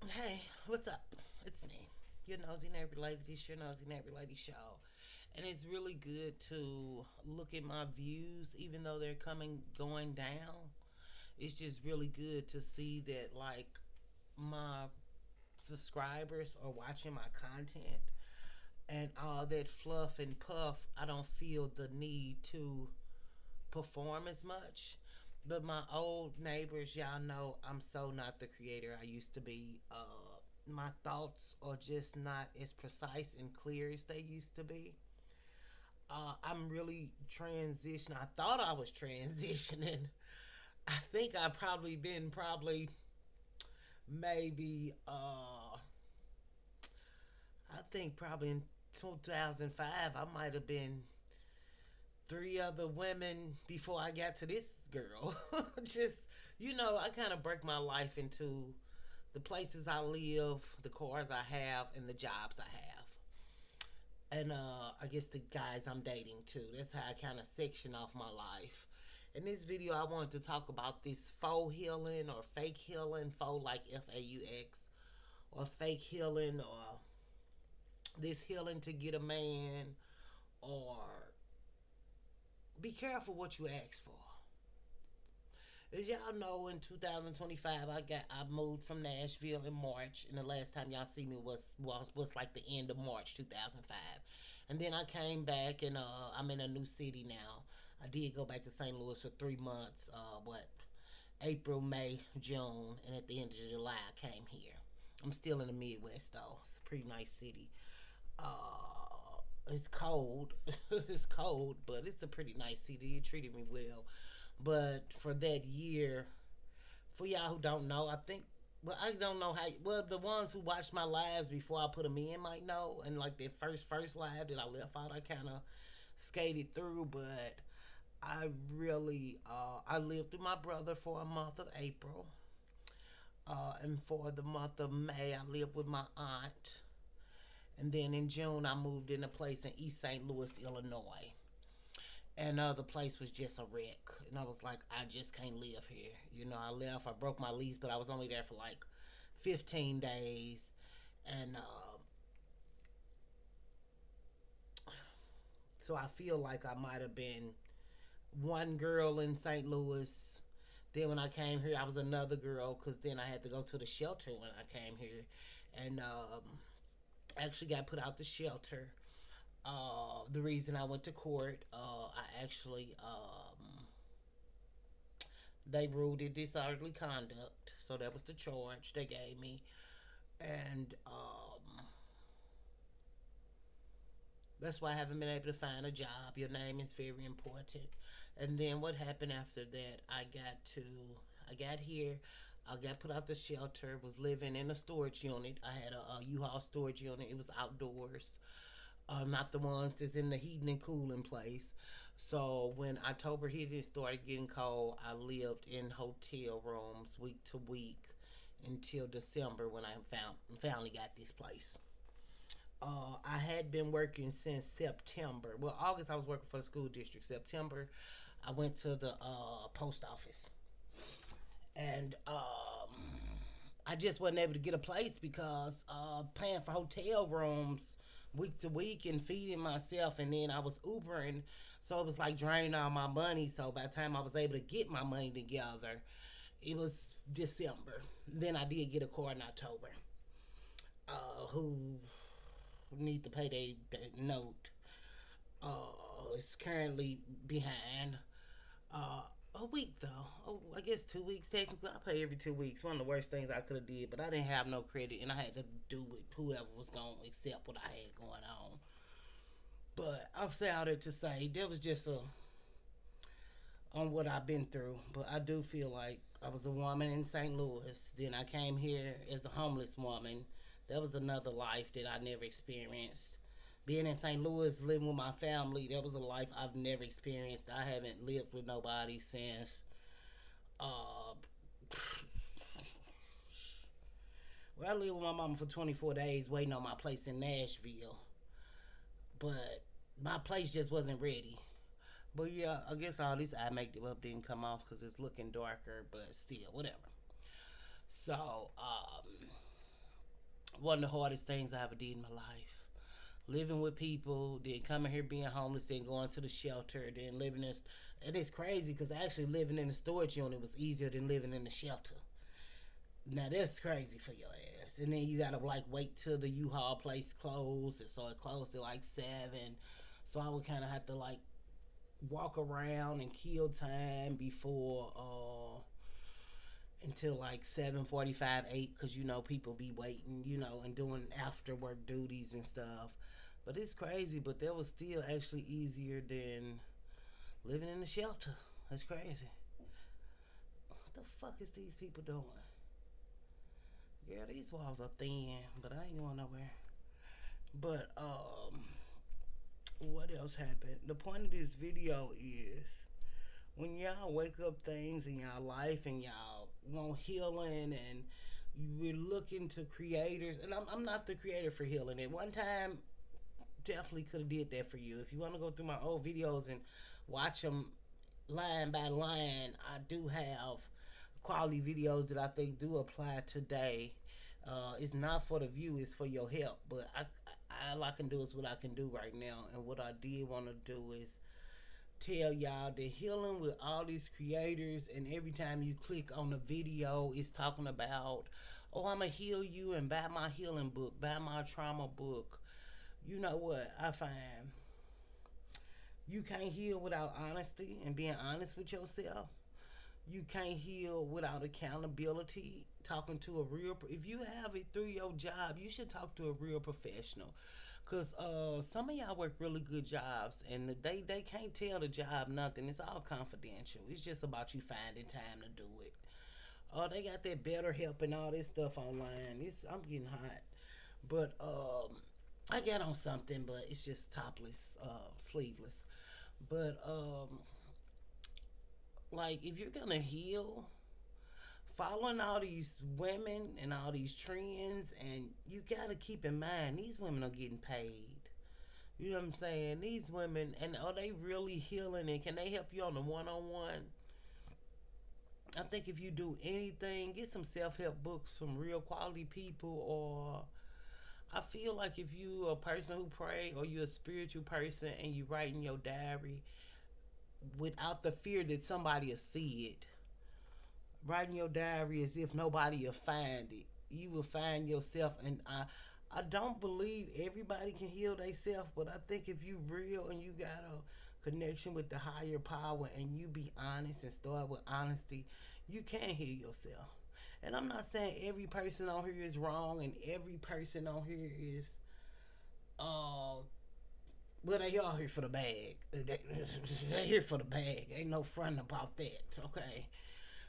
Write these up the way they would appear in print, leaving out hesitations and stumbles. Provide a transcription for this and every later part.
Hey, what's up? It's me, your nosy neighbor lady. This your nosy neighbor lady show, and it's really good to look at my views, even though they're going down. It's just really good to see that my subscribers are watching my content, and all that fluff and puff. I don't feel the need to perform as much. But my old neighbors, y'all know I'm so not the creator I used to be. My thoughts are just not as precise and clear as they used to be. I'm really transitioning. I thought I was transitioning. I think I've probably been maybe I think probably in 2005 I might have been three other women before I got to this girl. Just I kind of break my life into the places I live, the cars I have, and the jobs I have. And I guess the guys I'm dating too. That's how I kind of section off my life. In this video, I wanted to talk about this faux healing or fake healing, faux like FAUX, or fake healing, or this healing to get a man, or be careful what you ask for. As y'all know, in 2025, I moved from Nashville in March, and the last time y'all see me was like the end of March 2005, and then I came back, and I'm in a new city now. I did go back to St. Louis for 3 months. April, May, June, and at the end of July, I came here. I'm still in the Midwest though. It's a pretty nice city. It's cold. It's cold, but it's a pretty nice city. It treated me well. But for that year, for y'all who don't know, I think, well, I don't know how. Well, the ones who watched my lives before I put them in might know. And like that first live that I left out, I kind of skated through. But I lived with my brother for a month of April, and for the month of May, I lived with my aunt. And then in June, I moved in a place in East St. Louis, Illinois. And the place was just a wreck. And I was like, I just can't live here. I left. I broke my lease, but I was only there for like 15 days. And so I feel like I might have been one girl in St. Louis. Then when I came here, I was another girl because then I had to go to the shelter when I came here. And actually got put out the shelter. The reason I went to court, I actually they ruled it disorderly conduct, so that was the charge they gave me, and that's why I haven't been able to find a job. Your name is very important. And then what happened after that? I got here. I got put out the shelter. Was living in a storage unit. I had a U-Haul storage unit. It was outdoors, not the ones that's in the heating and cooling place. So when October hit, it started getting cold. I lived in hotel rooms week to week until December when I finally got this place. I had been working since September. Well, August I was working for the school district. September, I went to the post office, and I just wasn't able to get a place because paying for hotel rooms week to week and feeding myself, and then I was Ubering, so it was like draining all my money. So by the time I was able to get my money together, it was December. Then I did get a car in October. Who need to pay their note? It's currently behind. Uh, a week though. Oh, I guess 2 weeks technically. I pay every 2 weeks. One of the worst things I could have did, but I didn't have no credit, and I had to do with whoever was gonna accept what I had going on. But I found it to say there was just a on what I've been through. But I do feel like I was a woman in St. Louis. Then I came here as a homeless woman. That was another life that I never experienced. Being in St. Louis, living with my family, that was a life I've never experienced. I haven't lived with nobody since. Uh, well, I lived with my mama for 24 days waiting on my place in Nashville. But my place just wasn't ready. But yeah, I guess all this eye makeup didn't come off because it's looking darker, but still, whatever. So, One of the hardest things I ever did in my life. Living with people, then coming here being homeless, then going to the shelter, then living in. And it's crazy because actually living in the storage unit was easier than living in the shelter. Now that's crazy for your ass. And then you gotta like wait till the U-Haul place closed, and so it closed at like 7. So I would kind of have to like walk around and kill time before until like 7:45, 8, because you know people be waiting, you know, and doing after work duties and stuff. But it's crazy, but that was still actually easier than living in a shelter. That's crazy. What the fuck is these people doing? Yeah, these walls are thin, but I ain't going nowhere. But what else happened? The point of this video is when y'all wake up things in y'all life and y'all want healing and we're looking to creators, and I'm not the creator for healing. At one time, definitely could have did that for you. If you want to go through my old videos and watch them line by line, I do have quality videos that I think do apply today. It's not for the view, it's for your help. But all I can do is what I can do right now. And what I did want to do is tell y'all that healing with all these creators, and every time you click on the video, it's talking about, oh, I'm going to heal you and buy my healing book, buy my trauma book. You know what? I find you can't heal without honesty and being honest with yourself. You can't heal without accountability. Talking to a real, if you have it through your job, you should talk to a real professional. Cause some of y'all work really good jobs, and they can't tell the job nothing. It's all confidential. It's just about you finding time to do it. Oh, they got that better help and all this stuff online. I'm getting hot, but I got on something, but it's just topless, sleeveless. But like if you're gonna heal, following all these women and all these trends, and you gotta keep in mind these women are getting paid. You know what I'm saying? These women, and are they really healing? And can they help you on the one-on-one? I think if you do anything, get some self-help books from real quality people, or I feel like if you a person who pray or you're a spiritual person and you write in your diary without the fear that somebody will see it, writing your diary as if nobody will find it. You will find yourself, and I don't believe everybody can heal themselves, but I think if you real and you got a connection with the higher power and you be honest and start with honesty, you can heal yourself. And I'm not saying every person on here is wrong and every person on here is uh well, they all here for the bag. They here for the bag. Ain't no front about that, okay?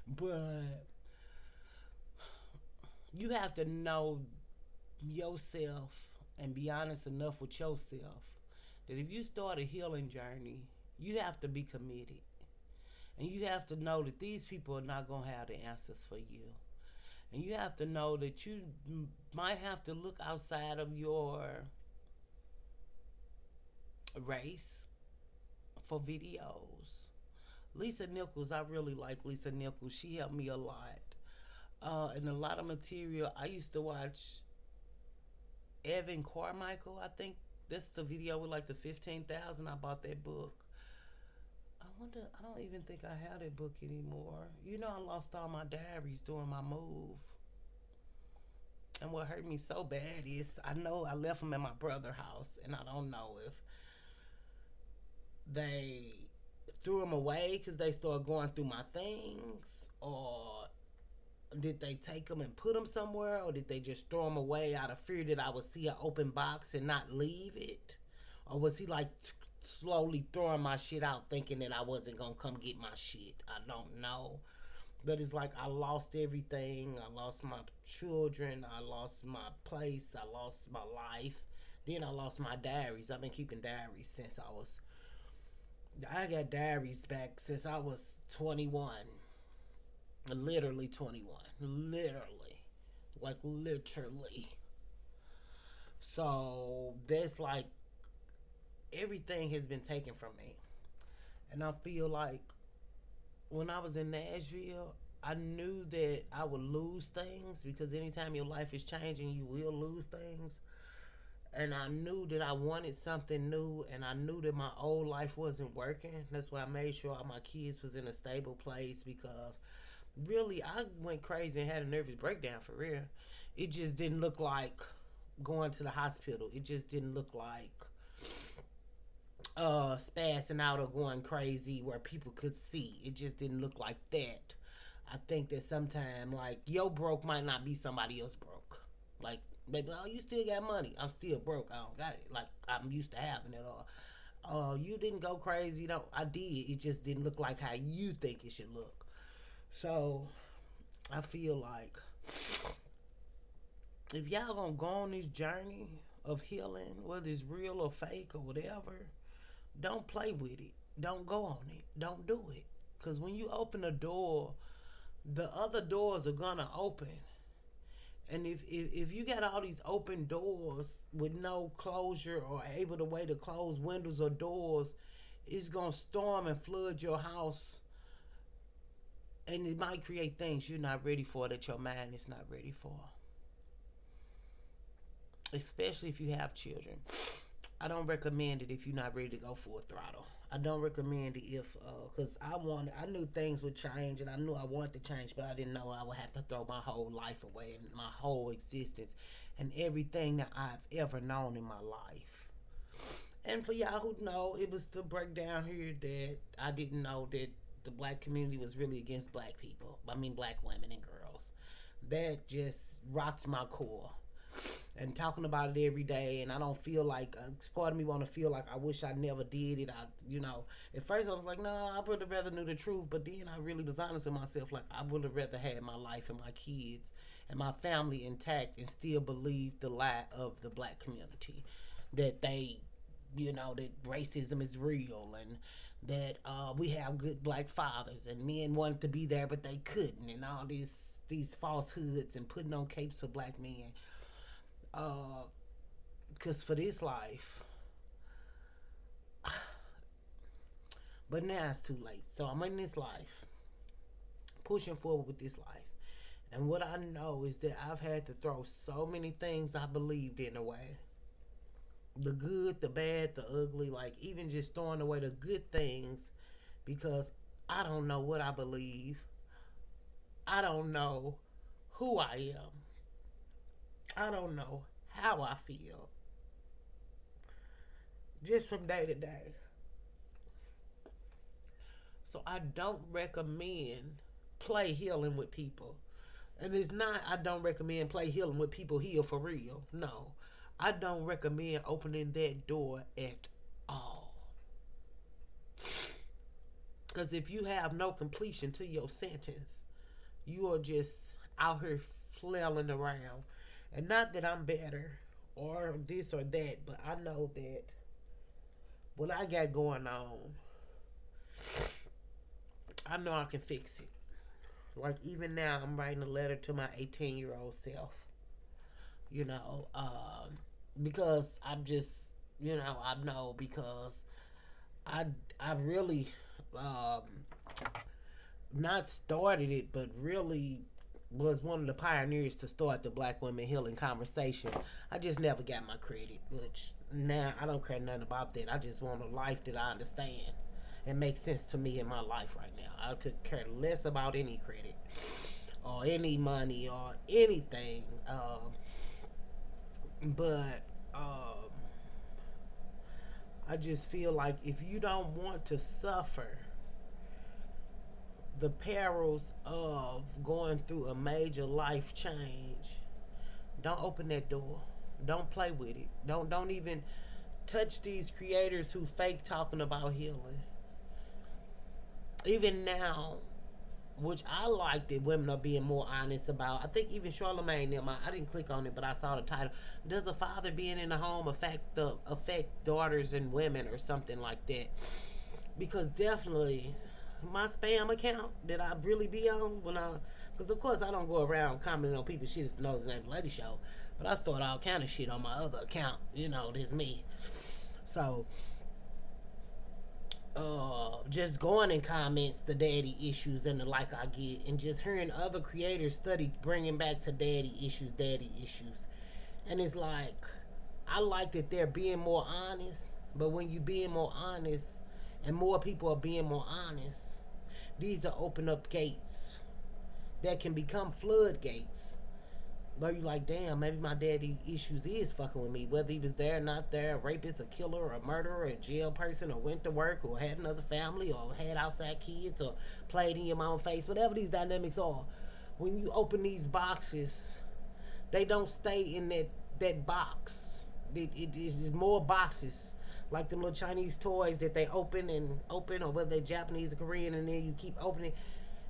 But you have to know yourself and be honest enough with yourself that if you start a healing journey, you have to be committed. And you have to know that these people are not going to have the answers for you. And you have to know that you might have to look outside of your race for videos. Lisa Nichols, I really like Lisa Nichols. She helped me a lot. And a lot of material. I used to watch Evan Carmichael, I think that's the video with like the 15,000. I bought that book. I wonder, I don't even think I have that book anymore. You know, I lost all my diaries during my move. And what hurt me so bad is I know I left them at my brother's house, and I don't know if they threw them away because they started going through my things, or did they take them and put them somewhere, or did they just throw them away out of fear that I would see an open box and not leave it? Or was he like slowly throwing my shit out thinking that I wasn't gonna come get my shit? I don't know. But it's like I lost everything. I lost my children. I lost my place. I lost my life. Then I lost my diaries. I've been keeping diaries since I got diaries back since I was 21. Literally 21. Literally. Like literally. So that's like everything has been taken from me. And I feel like when I was in Nashville, I knew that I would lose things because anytime your life is changing, you will lose things. And I knew that I wanted something new, and I knew that my old life wasn't working. That's why I made sure all my kids was in a stable place because really I went crazy and had a nervous breakdown for real. It just didn't look like going to the hospital. It just didn't look like spazzing out or going crazy where people could see. It just didn't look like that. I think that sometimes like your broke might not be somebody else broke. Like maybe oh you still got money. I'm still broke. I don't got it. Like I'm used to having it all. You didn't go crazy. No, I did. It just didn't look like how you think it should look. So I feel like if y'all gonna go on this journey of healing, whether it's real or fake or whatever, don't play with it. Don't go on it. Don't do it. Because when you open a door, the other doors are gonna open. And if you got all these open doors with no closure or able to way to close windows or doors, it's gonna storm and flood your house, and it might create things you're not ready for that your mind is not ready for. Especially if you have children. I don't recommend it if you're not ready to go full throttle. I don't recommend it if, cause I knew things would change and I knew I wanted to change, but I didn't know I would have to throw my whole life away and my whole existence and everything that I've ever known in my life. And for y'all who know, it was to break down here that I didn't know that the black community was really against black people. I mean, black women and girls. That just rocked my core and talking about it every day, and I don't feel like part of me want to feel like I wish I never did it. At first I was like, no, I would have rather knew the truth, but then I really was honest with myself, like I would have rather had my life and my kids and my family intact and still believe the lie of the black community that that racism is real and that we have good black fathers and men wanted to be there but they couldn't, and all these falsehoods and putting on capes for black men. Because for this life, but now it's too late. So I'm in this life, pushing forward with this life. And what I know is that I've had to throw so many things I believed in away. The good, the bad, the ugly, like even just throwing away the good things because I don't know what I believe. I don't know who I am. I don't know how I feel. Just from day to day. So I don't recommend play healing with people. And it's not I don't recommend play healing with people heal for real. No. I don't recommend opening that door at all. Because if you have no completion to your sentence, you are just out here flailing around. And not that I'm better or this or that, but I know that what I got going on, I know I can fix it. Like even now, I'm writing a letter to my 18-year-old self. You know, because I'm just, I know because I I really um, not started it, but really was one of the pioneers to start the Black Women Healing conversation. I just never got my credit, which now I don't care nothing about that. I just want a life that I understand and makes sense to me in my life right now. I could care less about any credit or any money or anything. But I just feel like if you don't want to suffer the perils of going through a major life change, don't open that door. Don't play with it. Don't even touch these creators who fake talking about healing. Even now, which I like that women are being more honest about. I think even Charlemagne them. I didn't click on it, but I saw the title. Does a father being in the home affect daughters and women or something like that? Because definitely my spam account that I really be on when because of course I don't go around commenting on people's shit. It's the Nose and Lady Show, but I start all kind of shit on my other account. There's me. So just going in comments, the daddy issues and the like I get, and just hearing other creators study bringing back to daddy issues, and it's like I like that they're being more honest, but when you being more honest, and more people are being more honest, these are open up gates that can become floodgates. But you like, damn, maybe my daddy issues is fucking with me. Whether he was there or not there, a rapist, a killer, a murderer, a jail person, or went to work, or had another family, or had outside kids, or played in your mama's face, whatever these dynamics are. When you open these boxes, they don't stay in that box. It is more boxes. Like them little Chinese toys that they open and open, or whether they're Japanese or Korean, and then you keep opening.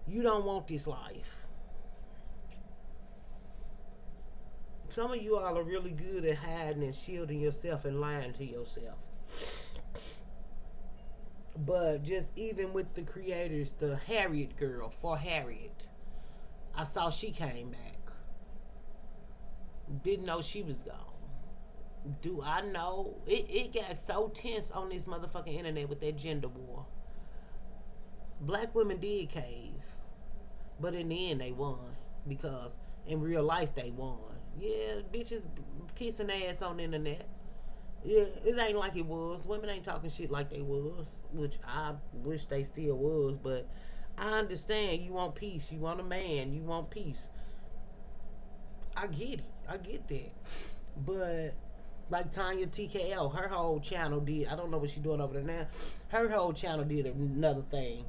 You don't want this life. Some of you all are really good at hiding and shielding yourself and lying to yourself. But just even with the creators, the Harriet girl, for Harriet, I saw she came back. Didn't know she was gone. Do I know? It got so tense on this motherfucking internet with that gender war. Black women did cave, but in the end they won because in real life they won. Yeah, bitches kissing ass on the internet. Yeah, it ain't like it was. Women ain't talking shit like they was, which I wish they still was. But I understand you want peace. You want a man. You want peace. I get it. I get that. But like Tanya TKL, her whole channel did. I don't know what she doing over there now. Her whole channel did another thing.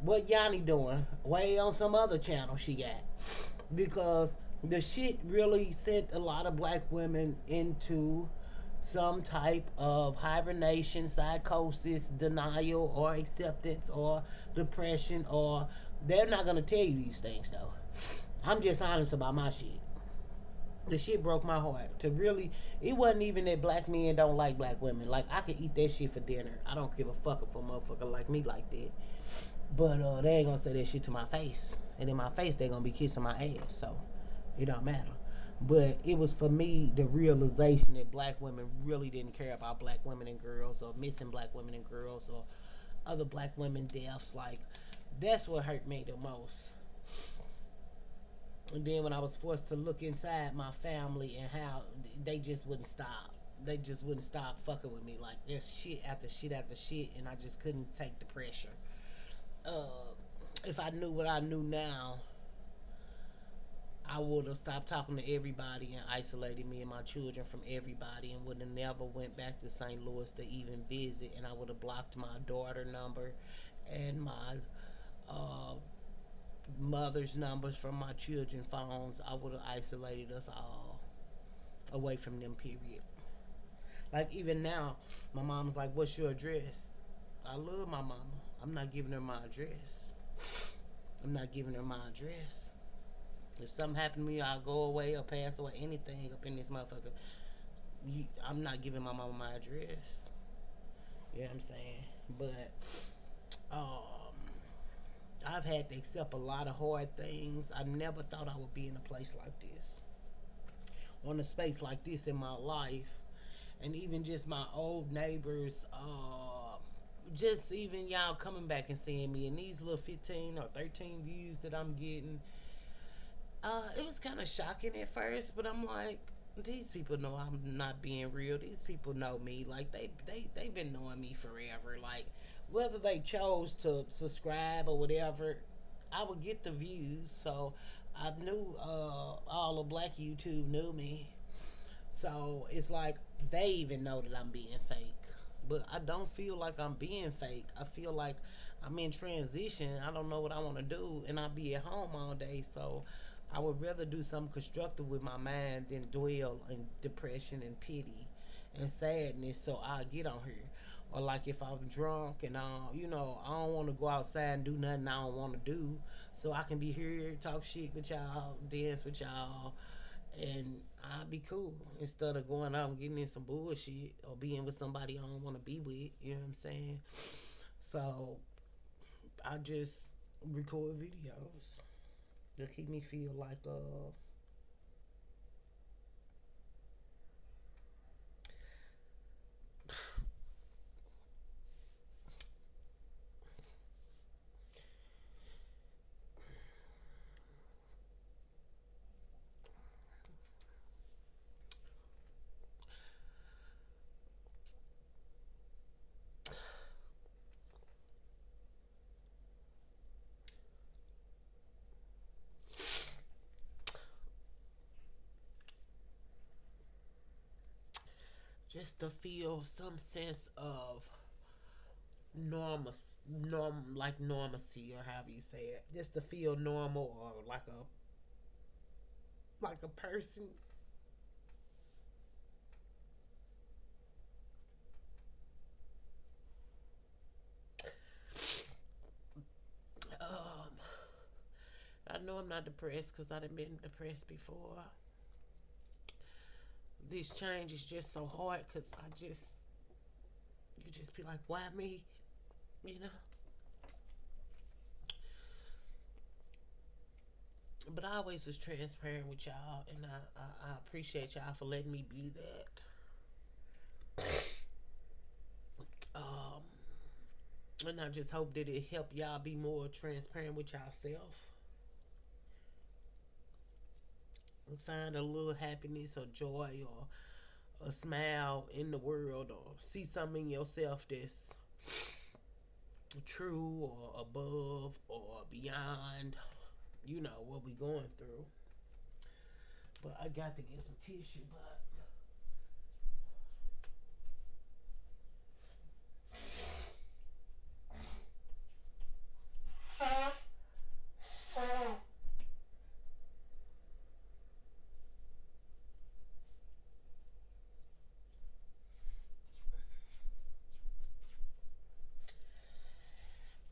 What Yanni doing? Way on some other channel she got. Because the shit really sent a lot of black women into some type of hibernation, psychosis, denial, or acceptance, or depression, or they're not gonna tell you these things though. I'm just honest about my shit. The shit broke my heart. To really, it wasn't even that black men don't like black women. Like I could eat that shit for dinner. I don't give a fuck if a motherfucker like me like that. But they ain't gonna say that shit to my face. And in my face, they gonna be kissing my ass. So it don't matter. But it was for me the realization that black women really didn't care about black women and girls, or missing black women and girls, or other black women deaths. Like that's what hurt me the most. And then when I was forced to look inside my family and how they just wouldn't stop. They just wouldn't stop fucking with me. Like there's shit after shit after shit, and I just couldn't take the pressure. Uh, if I knew what I knew now, I would have stopped talking to everybody and isolated me and my children from everybody, and would have never went back to St. Louis to even visit. And I would have blocked my daughter number and my uh, mother's numbers from my children's phones. I would have isolated us all away from them. Period. Like even now, my mom's like, "What's your address?" I love my mama. I'm not giving her my address. I'm not giving her my address. If something happened to me, I'll go away or pass away. Anything up in this motherfucker. I'm not giving my mama my address. You know what I'm saying? But um, I've had to accept a lot of hard things. I never thought I would be in a place like this, on a space like this in my life, and even just my old neighbors. Just even y'all coming back and seeing me, and these little 15 or 13 views that I'm getting. It was kind of shocking at first, but I'm like, these people know I'm not being real. These people know me. Like they've been knowing me forever. Like whether they chose to subscribe or whatever, I would get the views. So I knew all of Black YouTube knew me. So it's like they even know that I'm being fake. But I don't feel like I'm being fake. I feel like I'm in transition. I don't know what I want to do, and I'll be at home all day. So I would rather do something constructive with my mind than dwell in depression and pity and sadness. So I get on here. Or like if I'm drunk and I don't want to go outside and do nothing I don't want to do, so I can be here, talk shit with y'all, dance with y'all, and I'll be cool instead of going out and getting in some bullshit or being with somebody I don't want to be with. You know what I'm saying? So I just record videos to keep me feel like just to feel some sense of normal, like normalcy or however you say it, just to feel normal or like a person. Um, I know I'm not depressed because I've been depressed before. This change is just so hard because you just be like, why me? You know. But I always was transparent with y'all, and I appreciate y'all for letting me be that. Um, and I just hope that it help y'all be more transparent with yourself and find a little happiness or joy or a smile in the world or see something in yourself that's true or above or beyond, what we going through. But I got to get some tissue, but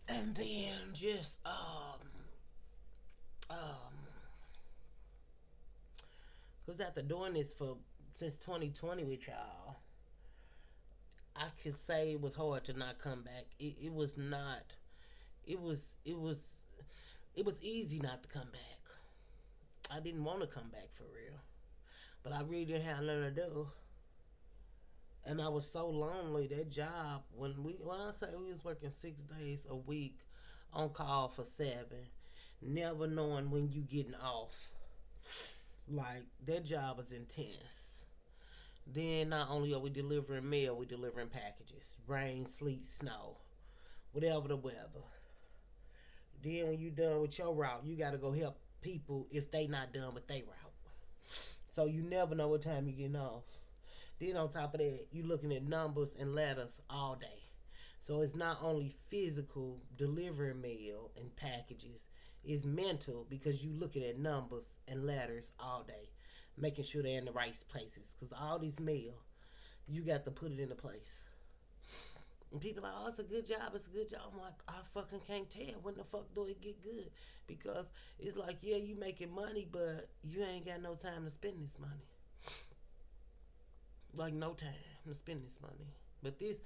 and then just um cause after doing this for since 2020 with y'all, I could say it was hard to not come back. It was not. It was easy not to come back. I didn't want to come back for real, but I really didn't have nothing to do. And I was so lonely. That job, when I say we was working 6 days a week, on call for 7, never knowing when you getting off. Like that job was intense. Then not only are we delivering mail, we delivering packages. Rain, sleet, snow, whatever the weather. Then when you done with your route, you gotta go help people if they not done with their route. So you never know what time you getting off. Then on top of that, you looking at numbers and letters all day. So it's not only physical delivering mail and packages, it's mental because you looking at numbers and letters all day, making sure they're in the right places. Cause all this mail, you got to put it into place. And people are like, oh, it's a good job, it's a good job. I'm like, I fucking can't tell when the fuck do it get good. Because it's like, yeah, you making money, but you ain't got no time to spend this money. Like no time to spend this money. But this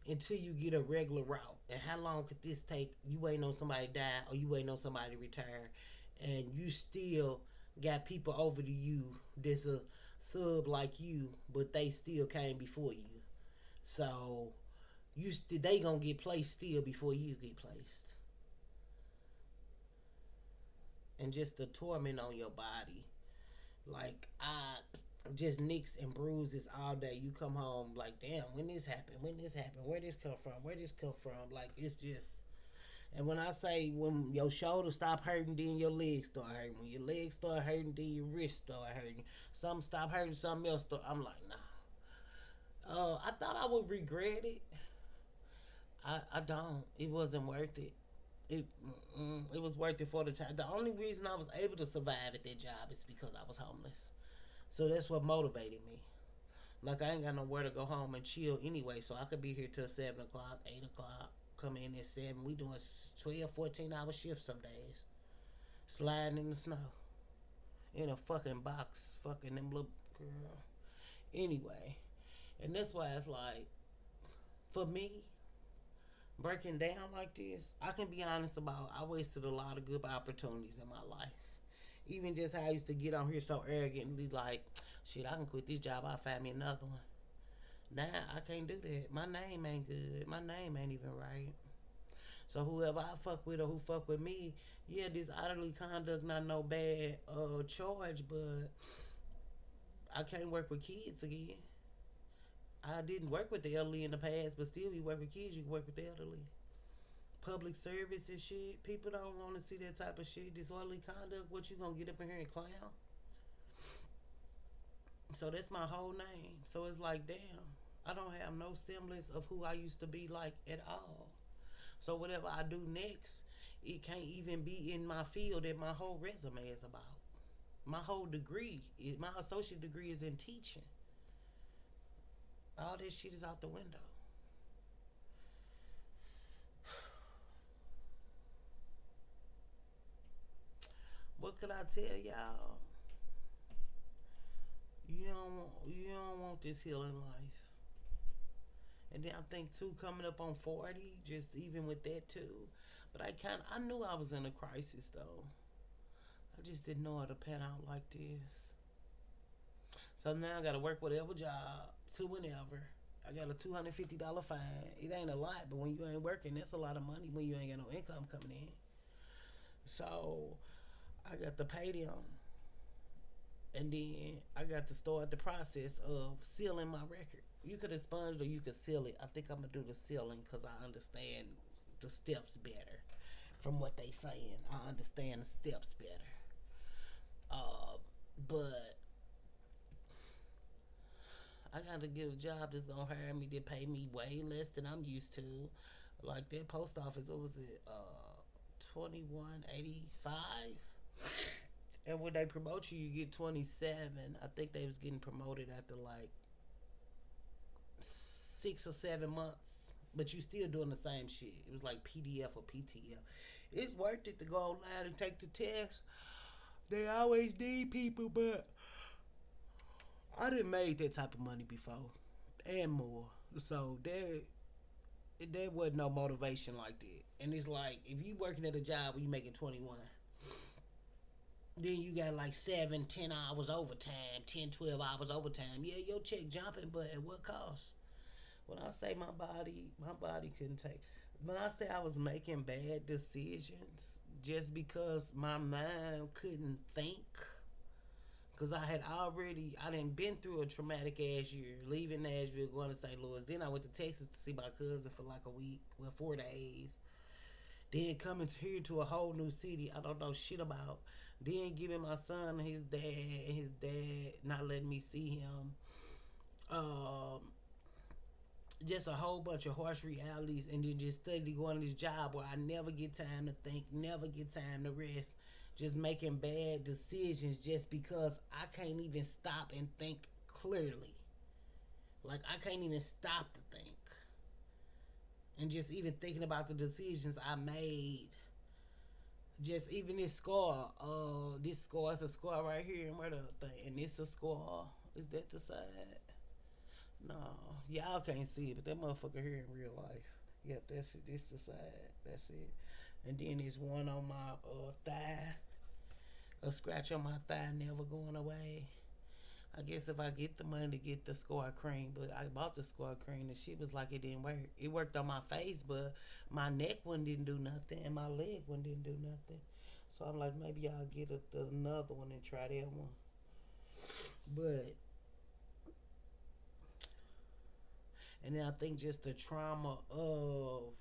until you get a regular route. And how long could this take? You waiting on somebody to die or you waiting on somebody to retire, and you still got people over to you that's a sub like you, but they still came before you. So they gonna get placed still before you get placed, and just the torment on your body. Like I just nicks and bruises all day. You come home like, damn, when this happened? When this happened? Where this come from? Where this come from? Like it's just. And when I say when your shoulder stop hurting, then your legs start hurting. When your legs start hurting, then your wrist start hurting. Some stop hurting, something else start. I'm like, nah. I thought I would regret it. I don't. It wasn't worth it. It it was worth it for the time. The only reason I was able to survive at that job is because I was homeless. So that's what motivated me. Like I ain't got nowhere to go home and chill anyway, so I could be here till 7 o'clock, 8 o'clock. Come in at 7. We doing 12, 14 hour shifts some days, sliding in the snow in a fucking box, fucking them little girl. Anyway, and that's why it's like for me breaking down like this, I can be honest about I wasted a lot of good opportunities in my life. Even just how I used to get on here so arrogant and be like, shit, I can quit this job, I'll find me another one. Now I can't do that. My name ain't good. My name ain't even right. So whoever I fuck with or who fuck with me, yeah, this utterly conduct not no bad charge, but I can't work with kids again. I didn't work with the elderly in the past, but still, you work with kids, you can work with the elderly. Public service and shit, people don't want to see that type of shit. Disorderly conduct, what you gonna get up in here and clown? So that's my whole name. So it's like, damn. I don't have no semblance of who I used to be like at all. So whatever I do next, it can't even be in my field that my whole resume is about. My whole degree, my associate degree is in teaching. All this shit is out the window. What could I tell y'all? You don't want this healing life. And then I think too, coming up on 40, just even with that too. But I knew I was in a crisis though. I just didn't know how to pan out like this. So now I gotta work whatever job to whenever. I got a $250 fine. It ain't a lot, but when you ain't working, that's a lot of money when you ain't got no income coming in. So I got to pay them, and then I got to start the process of sealing my record. You could expunge it or you could seal it. I think I'm gonna do the sealing because I understand the steps better. From what they saying, I understand the steps better. Uh, but I gotta get a job that's gonna hire me to pay me way less than I'm used to. Like that post office, what was it? 21.85. And when they promote you, you get 27. I think they was getting promoted after like 6 or 7 months. But you still doing the same shit. It was like PDF or PTF. It's worth it to go online and take the test. They always need people, but I didn't made that type of money before and more. So there wasn't no motivation like that. And it's like if you working at a job where you making 21, then you got like 7, 10 hours overtime, 10, 12 hours overtime. Yeah, your check jumping, but at what cost? When I say my body couldn't take. When I say I was making bad decisions just because my mind couldn't think, because I didn't been through a traumatic ass year, leaving Nashville, going to St. Louis. Then I went to Texas to see my cousin for like a week, well, 4 days. Then coming here to a whole new city I don't know shit about. Then giving my son his dad not letting me see him. Um, just a whole bunch of harsh realities, and then just steadily going to this job where I never get time to think, never get time to rest, just making bad decisions just because I can't even stop and think clearly. Like I can't even stop to think. And just even thinking about the decisions I made, just even this scar is a scar right here, and where the thing, and it's a scar. Is that the side? No, y'all can't see it, but that motherfucker here in real life. Yep, that's it. This the side. That's it. And then there's one on my thigh. A scratch on my thigh never going away. I guess if I get the money to get the scar cream, but I bought the scar cream and she was like it didn't work. It worked on my face, but my neck one didn't do nothing and my leg one didn't do nothing. So I'm like, maybe I'll get another one and try that one. But and then I think just the trauma of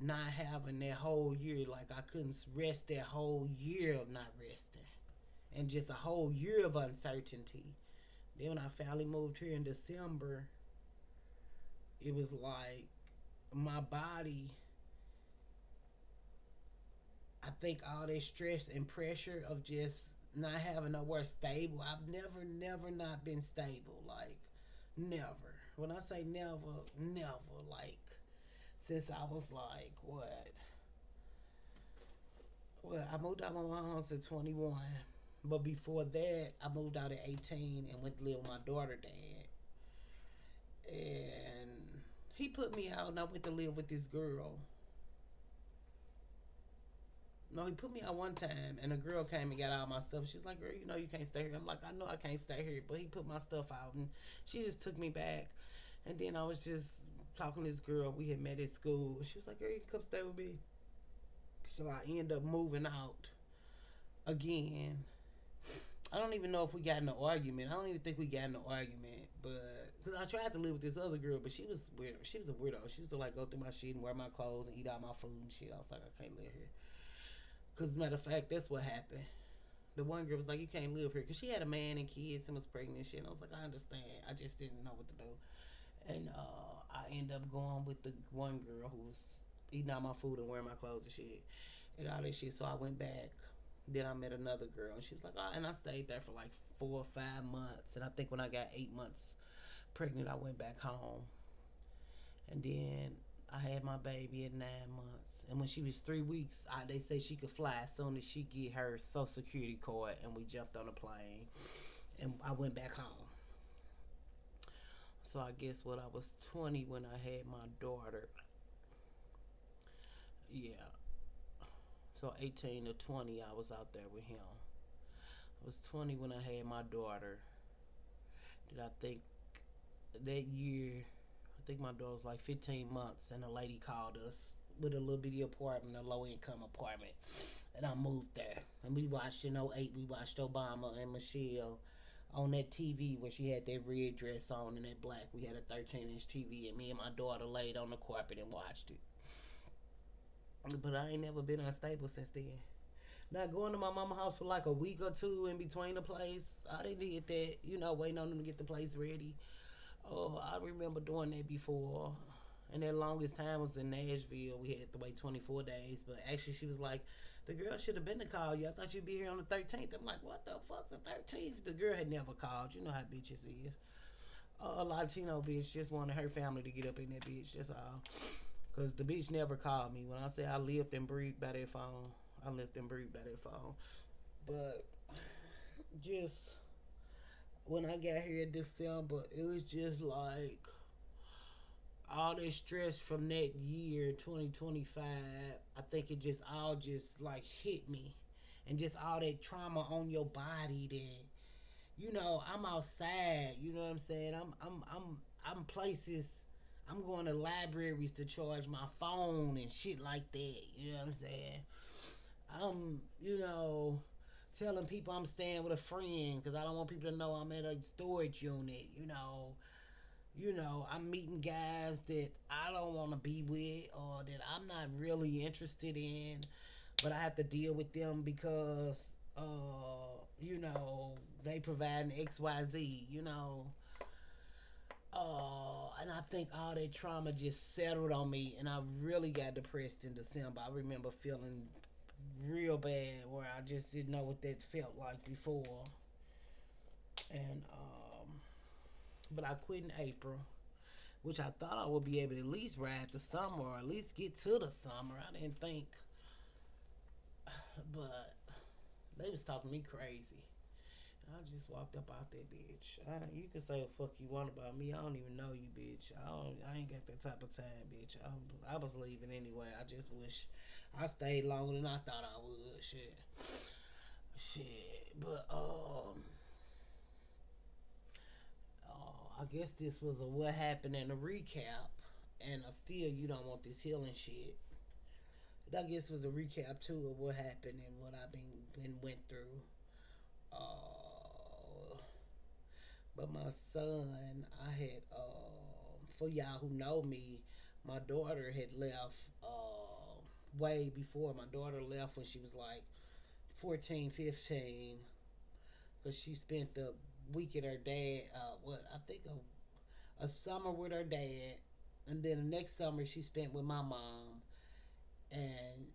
not having that whole year, like I couldn't rest that whole year of not resting, and just a whole year of uncertainty. Then when I finally moved here in December, it was like my body, I think all that stress and pressure of just not having nowhere stable. I've never not been stable. Like, never. When I say never, never. Like, since I was like, what? Well, I moved out of my house at 21. But before that, I moved out at 18 and went to live with my daughter dad. And he put me out and I went to live with this girl. No, he put me out one time, and a girl came and got all my stuff. She was like, "Girl, you know you can't stay here." I'm like, "I know I can't stay here," but he put my stuff out, and she just took me back. And then I was just talking to this girl we had met at school. She was like, "Girl, you can come stay with me." So I end up moving out again. I don't even know if we got in an argument. I don't even think we got in an argument, but because I tried to live with this other girl, but she was weird. She was a weirdo. She used to like go through my shit and wear my clothes and eat all my food and shit. I was like, I can't live here. Cause matter of fact, that's what happened. The one girl was like, "You can't live here," because she had a man and kids and was pregnant and shit. And I was like, "I understand. I just didn't know what to do." And I end up going with the one girl who was eating all my food and wearing my clothes and shit and all that shit. So I went back. Then I met another girl and she was like, oh, and I stayed there for like 4 or 5 months. And I think when I got 8 months pregnant, I went back home. And then I had my baby at 9 months. And when she was 3 weeks, they say she could fly as soon as she get her Social Security card. And we jumped on a plane, and I went back home. So I guess what I was 20 when I had my daughter. Yeah. So 18 to 20, I was out there with him. I was 20 when I had my daughter. Did I think that year? I think my daughter was like 15 months, and a lady called us with a little bitty apartment, a low income apartment, and I moved there. And we watched in '08. We watched Obama and Michelle on that TV where she had that red dress on and that black. We had a 13-inch TV, and me and my daughter laid on the carpet and watched it. But I ain't never been unstable since then. Now going to my mama house for like a week or two in between the place, I didn't did that. Waiting on them to get the place ready. Oh, I remember doing that before. And that longest time was in Nashville. We had to wait 24 days. But actually, she was like, the girl should have been to call you. I thought you'd be here on the 13th. I'm like, what the fuck, the 13th? The girl had never called. You know how bitches is. A Latino bitch just wanted her family to get up in that bitch. That's all. Because the bitch never called me. When I say I lived and breathed by that phone, I lived and breathed by that phone. But just when I got here in December, it was just like all that stress from that year 2025. I think it just all just like hit me, and just all that trauma on your body that I'm outside. You know what I'm saying? I'm places. I'm going to libraries to charge my phone and shit like that. You know what I'm saying? I'm telling people I'm staying with a friend because I don't want people to know I'm at a storage unit. I'm meeting guys that I don't want to be with or that I'm not really interested in, but I have to deal with them because, they provide an XYZ, and I think all that trauma just settled on me, and I really got depressed in December. I remember feeling real bad where I just didn't know what that felt like before, and but I quit in April, which I thought I would be able to at least ride the summer or at least get to the summer. I didn't think, but they was talking me crazy. I just walked up out that bitch. You can say what the fuck you want about me. I don't even know you, bitch. I ain't got that type of time, bitch. I was leaving anyway. I just wish I stayed longer than I thought I would. Shit. But I guess this was a what happened and a recap, and still you don't want this healing shit. I guess it was a recap too of what happened and what I've been went through. But my son, I had for y'all who know me, my daughter had left way before. My daughter left when she was like 14, 15, because she spent the week at her dad. What I think a summer with her dad, and then the next summer she spent with my mom. And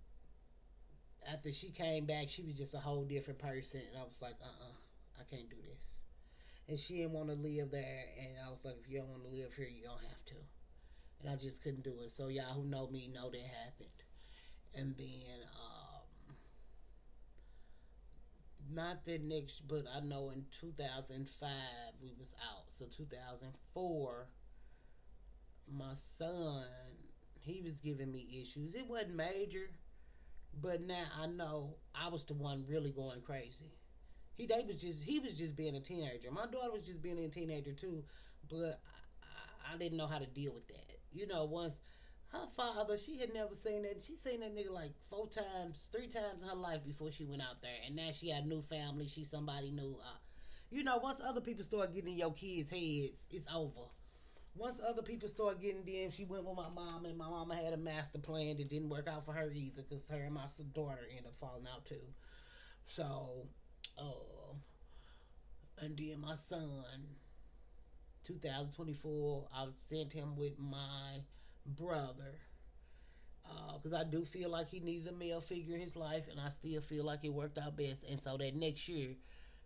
after she came back, she was just a whole different person, and I was like, I can't do this. And she didn't want to live there, and I was like, if you don't want to live here, you don't have to. And I just couldn't do it. So y'all who know me know that happened. And then not that next, but I know in 2005 we was out. So 2004, my son, he was giving me issues. It wasn't major, but now I know I was the one really going crazy. He was just being a teenager. My daughter was just being a teenager too, but I didn't know how to deal with that. Once her father, she had never seen that. She seen that nigga like 4 times, 3 times in her life before she went out there, and now she had a new family. She somebody new. Once other people start getting in your kids' heads, it's over. Once other people start getting them, she went with my mom, and my mama had a master plan that didn't work out for her either, because her and my daughter ended up falling out too. So, and then my son, 2024. I sent him with my brother because I do feel like he needed a male figure in his life, and I still feel like it worked out best. And so that next year,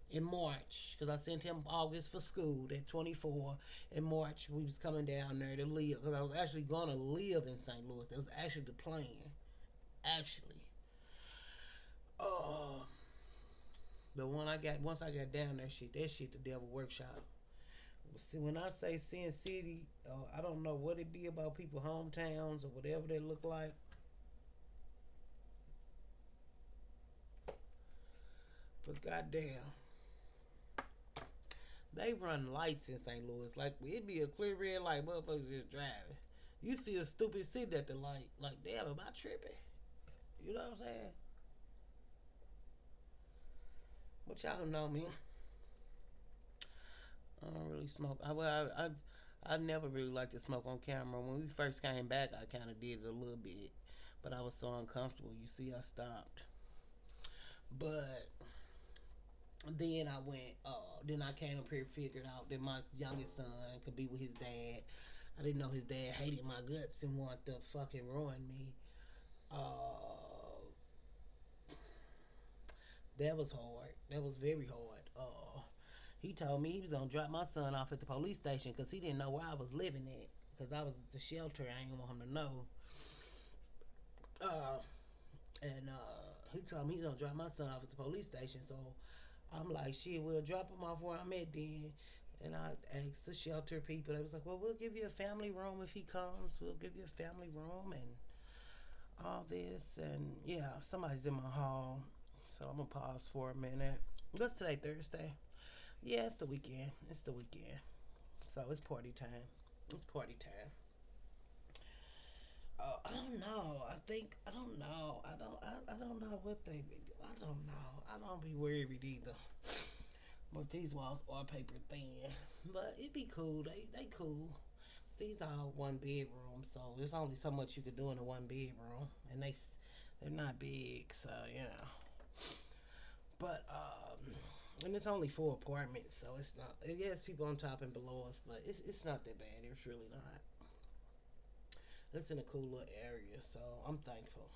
in March, because I sent him August for school at 24. In March, we was coming down there to live because I was actually going to live in St. Louis. That was actually the plan. Actually, uh, the one I got once I got down there, that shit, the devil workshop. See, when I say Sin City, I don't know what it be about people hometowns or whatever they look like, but goddamn, they run lights in St. Louis. Like it'd be a clear red light, motherfuckers just driving. You feel stupid sitting at the light. Like damn, am I tripping? You know what I'm saying? But y'all know me. I don't really smoke. I never really liked to smoke on camera. When we first came back, I kind of did it a little bit, but I was so uncomfortable. You see, I stopped. But then I went. Then I came up here, figured out that my youngest son could be with his dad. I didn't know his dad hated my guts and wanted to fucking ruin me. Uh, that was hard. That was very hard. He told me he was gonna drop my son off at the police station because he didn't know where I was living at. Because I was at the shelter, I didn't want him to know. Uh, and he told me he was gonna drop my son off at the police station. So I'm like, shit, we'll drop him off where I'm at then. And I asked the shelter people. They was like, well, we'll give you a family room if he comes. We'll give you a family room and all this. And yeah, somebody's in my hall. So I'm going to pause for a minute. What's today, Thursday? Yeah, it's the weekend. It's the weekend. So it's party time. It's party time. I don't know. I don't know. I don't know what they be. I don't know. I don't be worried either. But these walls are paper thin. But it be cool. They cool. These are one bedroom, so there's only so much you could do in a one bedroom, and they're not big, so you know. But and it's only four apartments, so it's not. It has people on top and below us, but it's not that bad. It's really not. It's in a cool little area, so I'm thankful.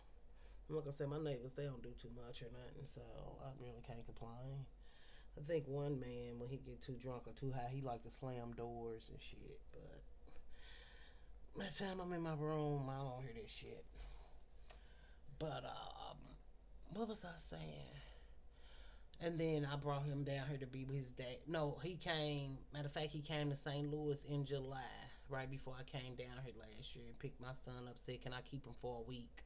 Like I said, my neighbors they don't do too much or nothing, so I really can't complain. I think one man when he get too drunk or too high, he like to slam doors and shit. But by the time I'm in my room, I don't hear this shit. But what was I saying? And then I brought him down here to be with his dad. No, he came. Matter of fact, he came to St. Louis in July, right before I came down here last year and picked my son up. Said, "Can I keep him for a week?"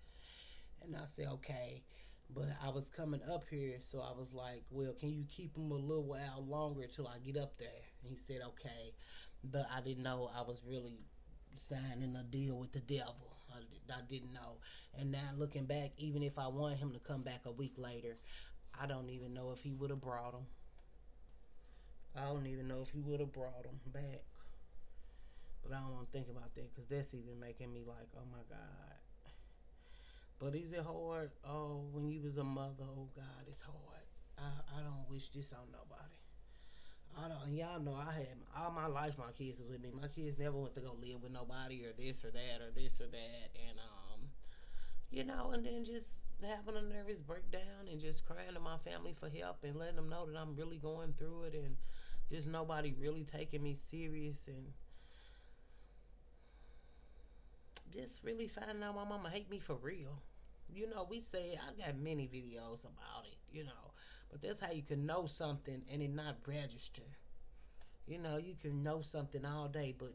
And I said, "Okay." But I was coming up here, so I was like, "Well, can you keep him a little while longer till I get up there?" And he said, "Okay." But I didn't know I was really signing a deal with the devil. I didn't know. And now looking back, even if I wanted him to come back a week later, I don't even know if he would have brought him. I don't even know if he would have brought him back. But I don't want to think about that because that's even making me like, oh my God. But is it hard? Oh, when you was a mother, oh God, it's hard. I don't wish this on nobody. I don't. Y'all know I had all my life. My kids was with me. My kids never went to go live with nobody or this or that or this or that. And and then just having a nervous breakdown and just crying to my family for help and letting them know that I'm really going through it and just nobody really taking me serious and just really finding out my mama hate me for real. We say I got many videos about it. But that's how you can know something and it not register. You can know something all day, but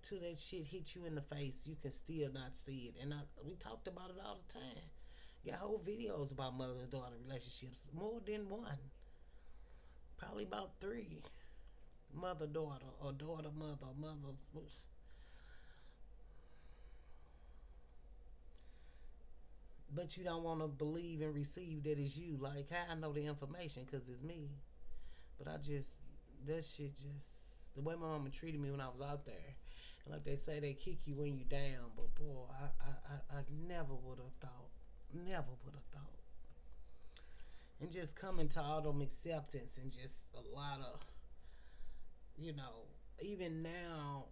till that shit hit you in the face, you can still not see it. And we talked about it all the time. Got whole videos about mother and daughter relationships, more than one, probably about three. Mother daughter or daughter mother mother. But you don't want to believe and receive that it's you. Like how I know the information because it's me. But that shit just the way my mama treated me when I was out there. And like they say, they kick you when you down. But boy, I never would have thought. Never would have thought. And just coming to all them acceptance and just a lot of, you know, even now,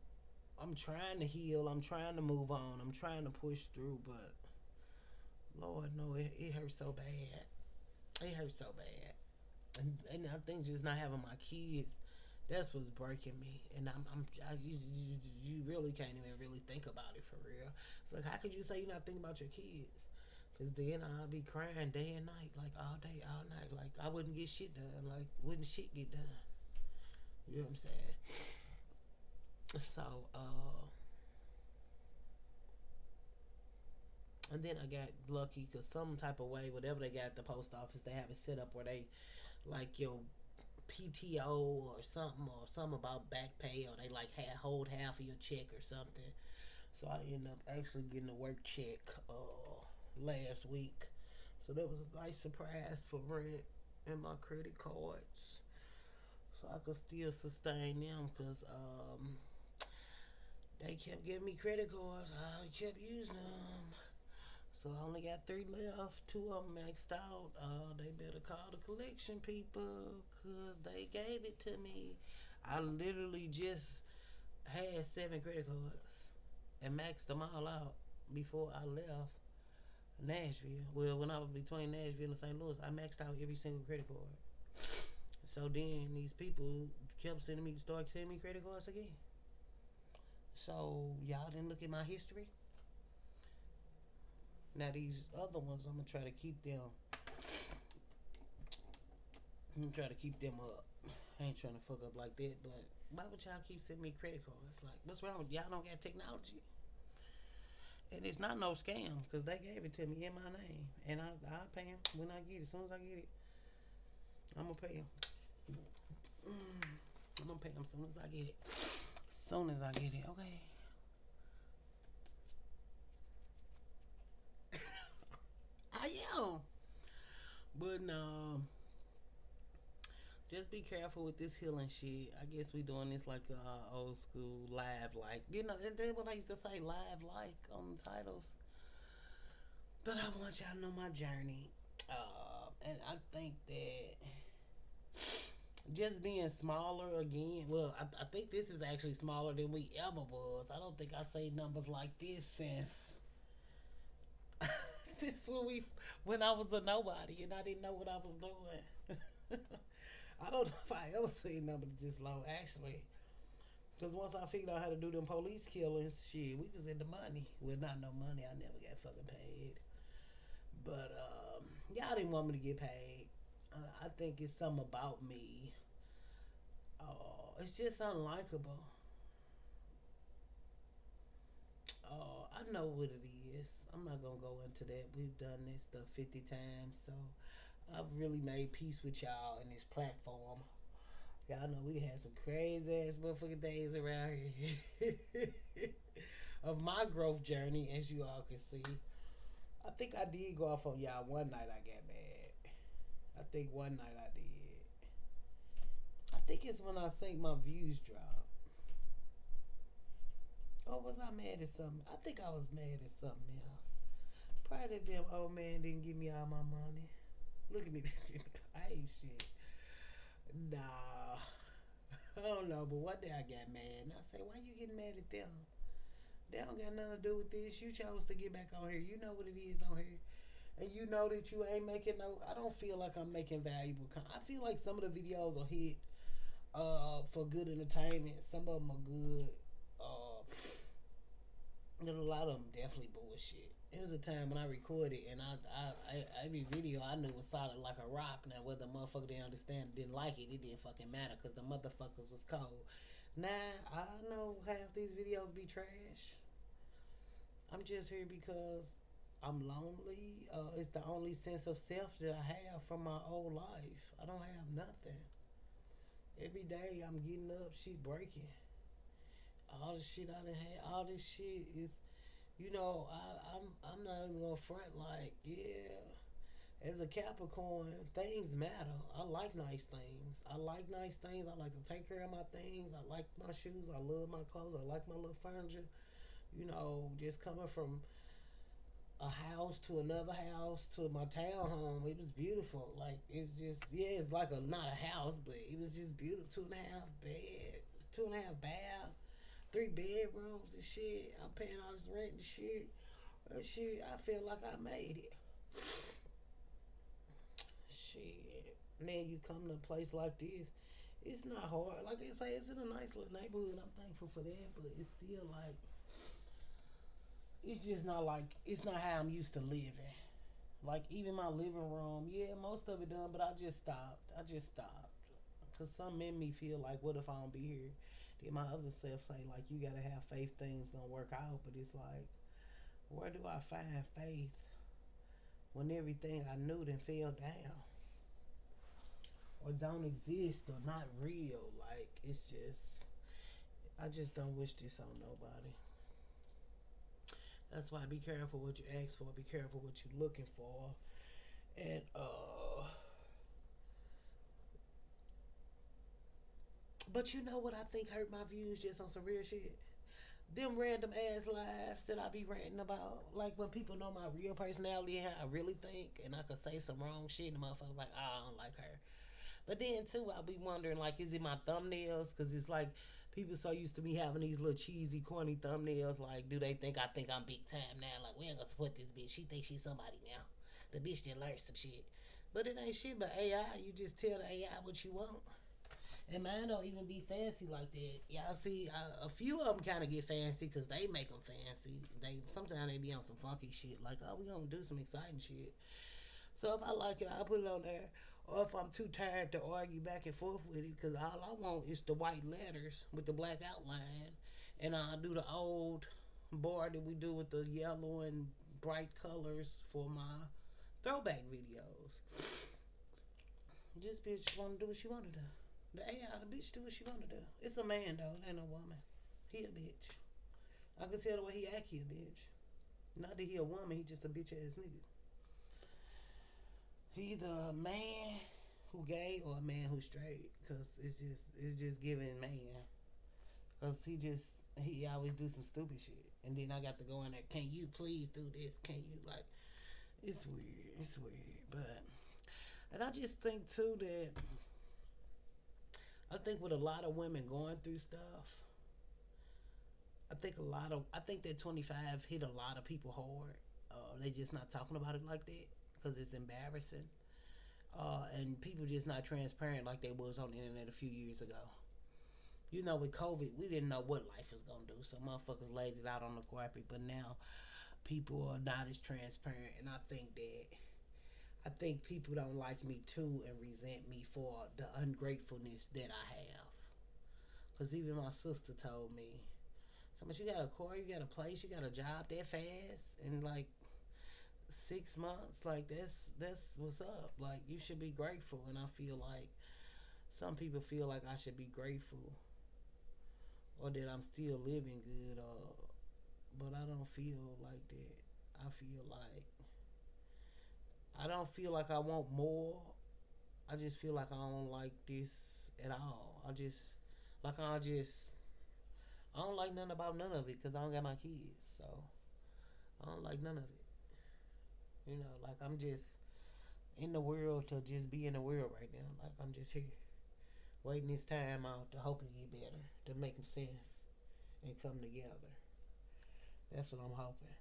I'm trying to heal. I'm trying to move on. I'm trying to push through, but Lord, no, it hurts so bad. It hurts so bad. And I think just not having my kids, that's what's breaking me. And you really can't even really think about it for real. It's like, how could you say you're not thinking about your kids? Because then I'll be crying day and night, like all day, all night. Like, I wouldn't get shit done. Like, wouldn't shit get done? You know what I'm saying? So, and then I got lucky because some type of way, whatever they got at the post office, they have it set up where they, like, your PTO or something about back pay, or they like hold half of your check or something. So I ended up actually getting a work check last week. So that was a nice surprise for rent and my credit cards. So I could still sustain them because they kept giving me credit cards. I kept using them. So I only got three left. Two of them maxed out. They better call the collection people because they gave it to me. I literally just had seven credit cards and maxed them all out before I left Nashville. Well, when I was between Nashville and St. Louis, I maxed out every single credit card. So then these people kept started sending me credit cards again. So y'all didn't look at my history. Now these other ones, I'm gonna try to keep them. I'm gonna try to keep them up. I ain't trying to fuck up like that, but why would y'all keep sending me credit cards? Like, what's wrong with y'all? Don't got technology, and it's not no scam because they gave it to me in my name, and I'll pay them when I get it. As soon as I get it, I'm gonna pay them. I'm gonna pay them as soon as I get it. As soon as I get it, okay. I am, but no. Just be careful with this healing shit. I guess we doing this like old school live like. And then what I used to say live like on the titles. But I want y'all to know my journey. And I think that just being smaller again. Well, I think this is actually smaller than we ever was. I don't think I say numbers like this since since when I was a nobody and I didn't know what I was doing. I don't know if I ever seen numbers this low actually. Cause once I figured out how to do them police killings, shit, we was in the money. Well, not no money. I never got fucking paid. But y'all didn't want me to get paid. I think it's something about me. It's just unlikable. I know what it is. I'm not gonna go into that. We've done this stuff 50 times, so I've really made peace with y'all in this platform. Y'all know we had some crazy ass motherfucking days around here. Of my growth journey, as you all can see. I think I did go off on y'all one night I got mad. I think one night I did. I think it's when I think my views drop. Or was I mad at something? I think I was mad at something else. Probably them old man didn't give me all my money. Look at me. I ain't shit. Nah. I don't know, but one day I got mad. And I say, why you getting mad at them? They don't got nothing to do with this. You chose to get back on here. You know what it is on here. And you know that you ain't making no. I don't feel like I'm making valuable content. I feel like some of the videos are hit for good entertainment. Some of them are good. And a lot of them definitely bullshit. It was a time when I recorded and every video I knew was solid like a rock. Now whether the motherfucker didn't understand, didn't like it, it didn't fucking matter because the motherfuckers was cold. Now I know half these videos be trash. I'm just here because I'm lonely. It's the only sense of self that I have from my old life. I don't have nothing. Every day I'm getting up, shit breaking. All the shit I done had, all this shit is, I'm not even gonna front like, yeah. As a Capricorn, things matter. I like nice things. I like nice things. I like to take care of my things. I like my shoes. I love my clothes. I like my little furniture. Just coming from a house to another house to my townhome. It was beautiful. Like it's just it's like a not a house, but it was just beautiful. 2.5 bed, two and a half bath, 3 bedrooms and shit. I'm paying all this rent and shit. That shit, I feel like I made it. Shit. Then you come to a place like this, it's not hard. Like I say, it's in a nice little neighborhood. I'm thankful for that, but it's still like it's just not like it's not how I'm used to living. Like even my living room, yeah, most of it done, but I just stopped. I just stopped because some in me feel like, what if I don't be here? Then my other self say like, you gotta have faith things gonna work out, but it's like, where do I find faith when everything I knew then fell down or don't exist or not real? Like it's just, I just don't wish this on nobody. That's why be careful what you ask for. Be careful what you're looking for. And but you know what I think hurt my views just on some real shit? Them random ass lives that I be ranting about. Like when people know my real personality and how I really think, and I could say some wrong shit, and the motherfuckers like, oh, I don't like her. But then too, I'll be wondering like, is it my thumbnails? Because it's like people so used to me having these little cheesy, corny thumbnails. Like, do they think I'm big time now? Like, we ain't gonna support this bitch. She thinks she's somebody now. The bitch did learn some shit. But it ain't shit but AI. You just tell the AI what you want. And mine don't even be fancy like that. Y'all see, a few of them kind of get fancy because they make them fancy. They sometimes they be on some funky shit like, oh, we gonna do some exciting shit. So if I like it, I'll put it on there. Or if I'm too tired to argue back and forth with it, because all I want is the white letters with the black outline, and I'll do the old bar that we do with the yellow and bright colors for my throwback videos. This bitch want to do what she want to do. The AI, the bitch do what she want to do. It's a man though, it ain't no woman. He a bitch. I can tell the way he act, he a bitch. Not that he a woman, he just a bitch ass nigga. He either a man who gay or a man who straight, cause it's just giving man. Cause he always do some stupid shit, and then I got to go in there. Can you please do this? Can you like? It's weird. It's weird, but and I just think too that I think with a lot of women going through stuff, I think that 25 hit a lot of people hard. They just not talking about it like that because it's embarrassing. And people just not transparent like they was on the internet a few years ago. You know, with COVID, we didn't know what life was gonna do, so motherfuckers laid it out on the carpet. But now people are not as transparent, and I think people don't like me too and resent me for the ungratefulness that I have. Cause even my sister told me, so much you got a car, you got a place, you got a job that fast, and like 6 months, like that's what's up. Like you should be grateful, and I feel like some people feel like I should be grateful or that I'm still living good, or but I don't feel like that. I don't feel like I want more. I just feel like I don't like this at all. I don't like nothing about none of it because I don't got my kids, so I don't like none of it. You know, like I'm just in the world to just be in the world right now. Like I'm just here, waiting this time out to hope it get better, to make sense and come together. That's what I'm hoping.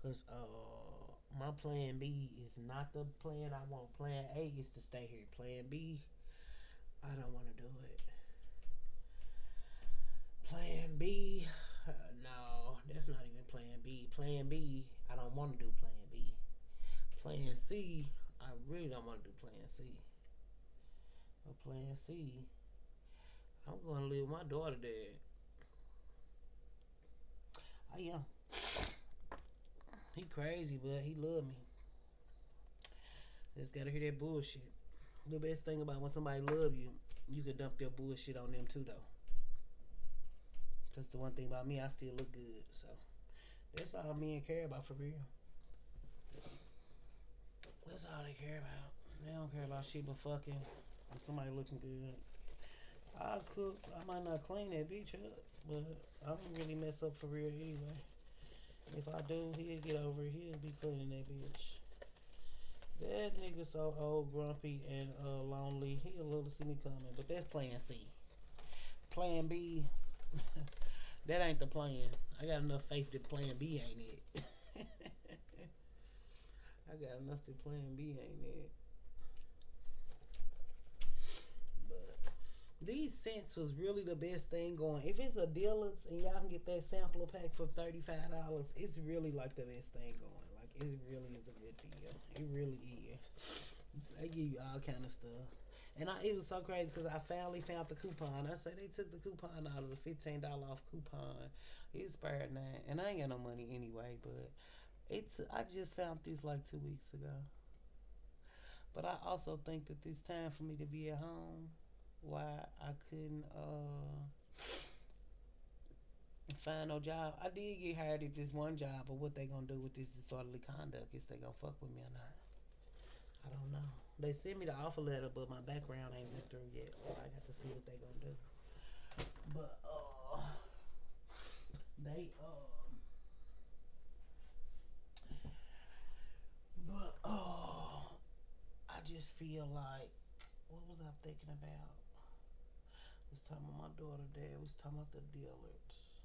Cause my plan B is not the plan I want. Plan A is to stay here. Plan B, I don't want to do it. Plan B, no, that's not even Plan B. Plan B, I don't want to do Plan B. Plan C, I really don't want to do Plan C. But Plan C, I'm going to live with my daughter there. I am. He crazy, but he love me. Just gotta hear that bullshit. The best thing about when somebody love you, you can dump your bullshit on them too, though. That's the one thing about me. I still look good, so that's all men care about for real. That's all they care about. They don't care about shit but fucking and somebody looking good. I cook. I might not clean that bitch up, but I don't really mess up for real anyway. If I do, he'll get over it. He'll be cleaning that bitch. That nigga so old, grumpy, and lonely. He'll love to see me coming. But that's Plan C. Plan B, that ain't the plan. I got enough faith that Plan B ain't it. I got enough that Plan B ain't it. But these scents was really the best thing going. If it's a deluxe and y'all can get that sampler pack for $35, it's really like the best thing going. Like it really is a good deal. It really is. They give you all kind of stuff. And it was so crazy because I finally found the coupon. I said they took the coupon out of the $15 off coupon. It expired now, and I ain't got no money anyway. But I just found this like 2 weeks ago. But I also think that it's time for me to be at home. Why I couldn't find no job. I did get hired at this one job, but what they gonna do with this disorderly conduct is they gonna fuck with me or not. I don't know. They sent me the offer letter, but my background ain't went through yet, so I got to see what they gonna do. But they but I just feel like what was I thinking about? Was talking about my daughter dad. Was talking about the Dillards.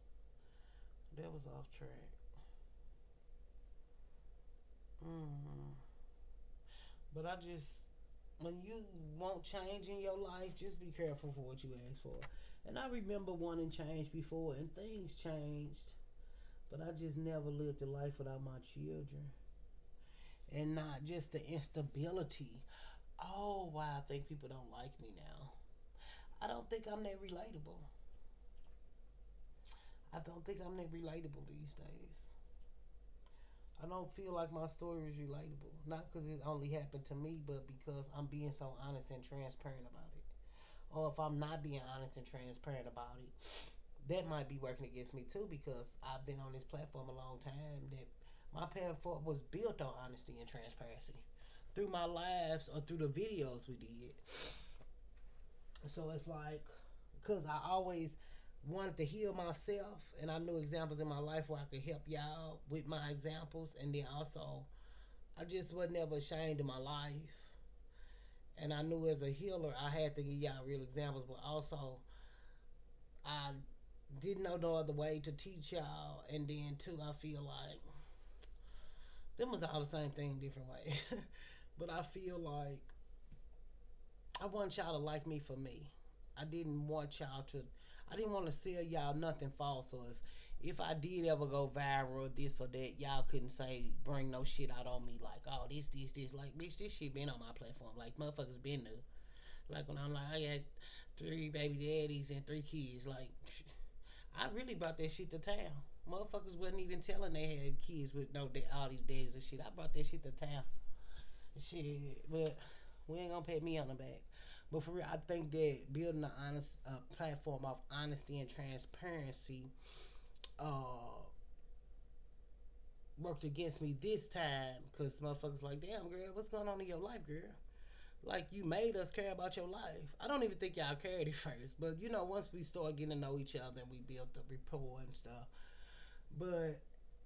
That was off track. Mm. But I just when you want change in your life, just be careful for what you ask for. And I remember wanting change before, and things changed. But I just never lived a life without my children. And not just the instability. Oh, why I think people don't like me now. I don't think I'm that relatable. I don't think I'm that relatable these days. I don't feel like my story is relatable. Not because it only happened to me, but because I'm being so honest and transparent about it. Or if I'm not being honest and transparent about it, that might be working against me too because I've been on this platform a long time that my platform was built on honesty and transparency through my lives or through the videos we did. So it's like, because I always wanted to heal myself and I knew examples in my life where I could help y'all with my examples. And then also, I just was never ashamed of my life. And I knew as a healer, I had to give y'all real examples, but also, I didn't know no other way to teach y'all. And then, too, I feel like them was all the same thing, different way. But I feel like I want y'all to like me for me. I didn't want y'all to. I didn't want to sell y'all nothing false. So if I did ever go viral, this or that, y'all couldn't say bring no shit out on me like, oh, this. Like, bitch, this shit been on my platform. Like, motherfuckers been new. Like when I'm like, I got 3 baby daddies and 3 kids. Like, I really brought that shit to town. Motherfuckers wasn't even telling they had kids with no all these daddies and shit. I brought that shit to town. Shit, but we ain't gonna pat me on the back. But for real, I think that building an honest platform of honesty and transparency uh, worked against me this time because motherfuckers like, damn, girl, what's going on in your life, girl? Like, you made us care about your life. I don't even think y'all cared at first, but you know, once we start getting to know each other and we built the rapport and stuff, but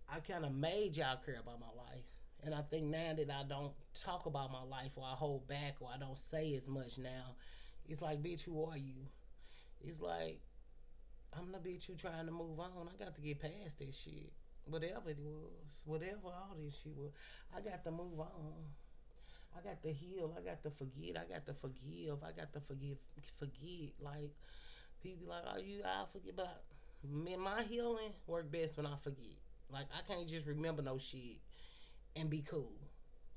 I kind of made y'all care about my life. And I think now that I don't talk about my life or I hold back or I don't say as much now, it's like, bitch, who are you? It's like, I'm the bitch who trying to move on. I got to get past that shit. Whatever it was, whatever all this shit was, I got to move on. I got to heal. I got to forget. I got to forgive. I got to forget. Like, people be like, oh, I forget. But my healing work best when I forget. Like, I can't just remember no shit and be cool.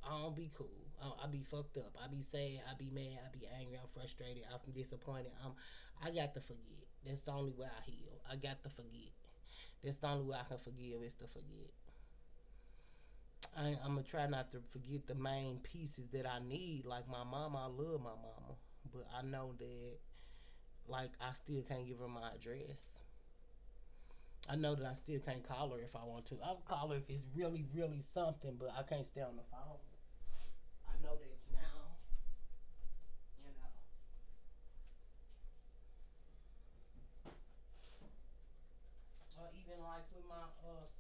I don't be cool. I be fucked up. I be sad. I be mad. I be angry. I'm frustrated. I'm disappointed. I got to forget. That's the only way I heal. I got to forget. That's the only way I can forgive is to forget. I'm gonna try not to forget the main pieces that I need. Like my mama, I love my mama, but I know that like I still can't give her my address. I know that I still can't call her if I want to. I'll call her if it's really, really something, but I can't stay on the phone. I know that now, you know. Or even like with my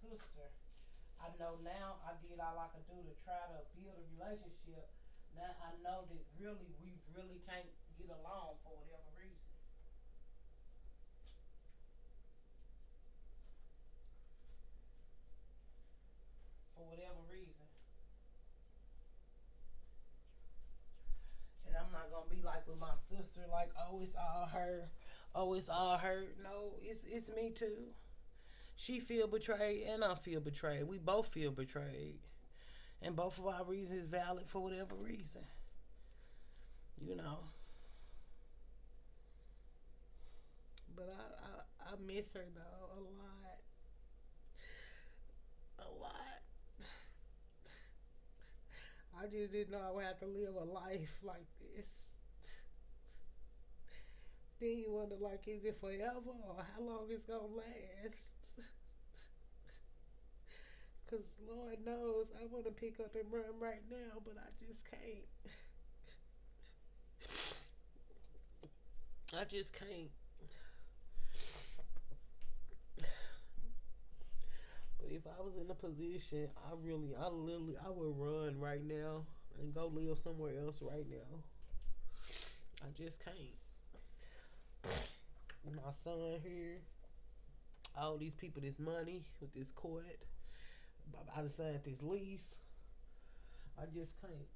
sister, I know now I did all I could do to try to build a relationship. Now I know that really we really can't get along for whatever reason. sister like, oh, it's all her. Oh, it's all her. No, it's me too. She feel betrayed and I feel betrayed. We both feel betrayed. And both of our reasons is valid for whatever reason. You know. But I miss her though a lot. A lot. I just didn't know I would have to live a life like this. Then you wonder, like, is it forever or how long it's gonna last? Cause Lord knows I want to pick up and run right now, but I just can't. I just can't. But if I was in a position, I would run right now and go live somewhere else right now. I just can't. My son here, all these people, this money with this court. I decided this lease. I just can't.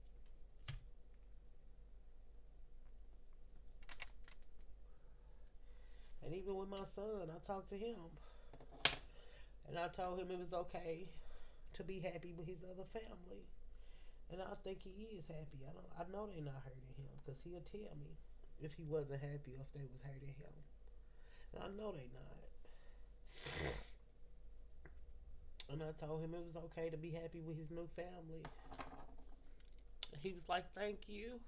And even with my son, I talked to him, and I told him it was okay to be happy with his other family. And I think he is happy. I know they're not hurting him because he'll tell me if he wasn't happy or if they was hurting him. And I know they not. And I told him it was okay to be happy with his new family. He was like, "Thank you."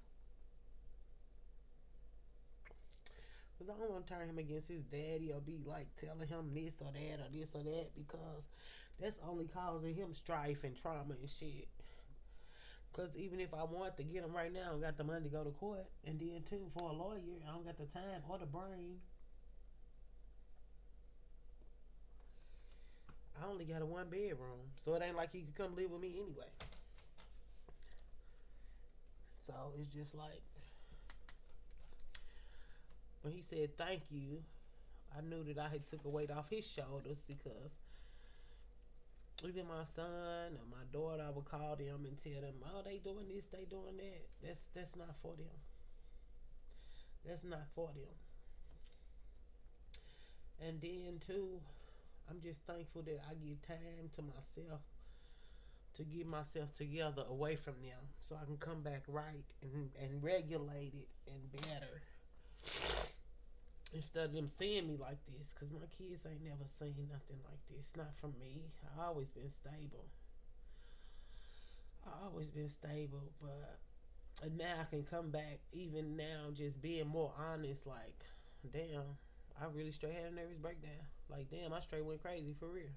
Because I don't want to turn him against his daddy or be like telling him this or that or this or that because that's only causing him strife and trauma and shit. Because even if I want to get him right now, I don't got the money to go to court. And then, too, for a lawyer, I don't got the time or the brain. I only got a one bedroom. So it ain't like he could come live with me anyway. So it's just like, when he said thank you, I knew that I had took a weight off his shoulders because even my son or my daughter, I would call them and tell them, oh, they doing this, they doing that. That's not for them. That's not for them. And then too, I'm just thankful that I give time to myself to get myself together away from them so I can come back right and regulate it and better. Instead of them seeing me like this, because my kids ain't never seen nothing like this. Not from me. I always been stable. I always been stable, but and now I can come back even now just being more honest, like, damn, I really straight had a nervous breakdown. Like, damn, I straight went crazy for real.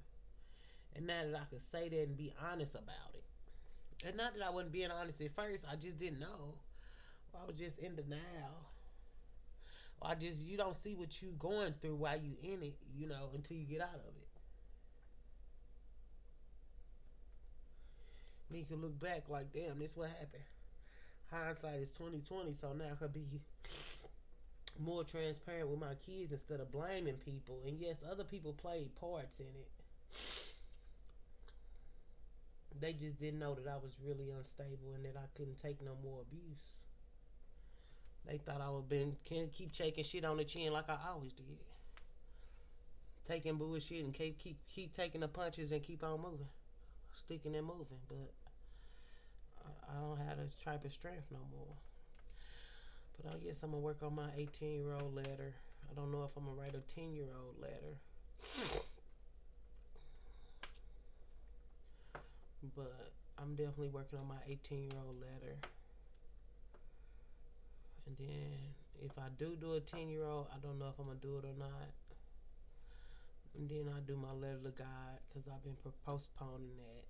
And now that I could say that and be honest about it. And not that I wasn't being honest at first, I just didn't know. I was just in denial. I just, you don't see what you going through while you in it, until you get out of it. Then you can look back like, damn, this what happened. Hindsight is 2020, so now I could be more transparent with my kids instead of blaming people. And yes, other people played parts in it. They just didn't know that I was really unstable and that I couldn't take no more abuse. They thought I would can keep shaking shit on the chin like I always did. Taking bullshit and keep taking the punches and keep on moving. Sticking and moving. But I don't have this type of strength no more. But I guess I'm going to work on my 18-year-old letter. I don't know if I'm going to write a 10-year-old letter. But I'm definitely working on my 18-year-old letter. And then if I do a 10-year-old, I don't know if I'm going to do it or not. And then I do my letter to God because I've been postponing that.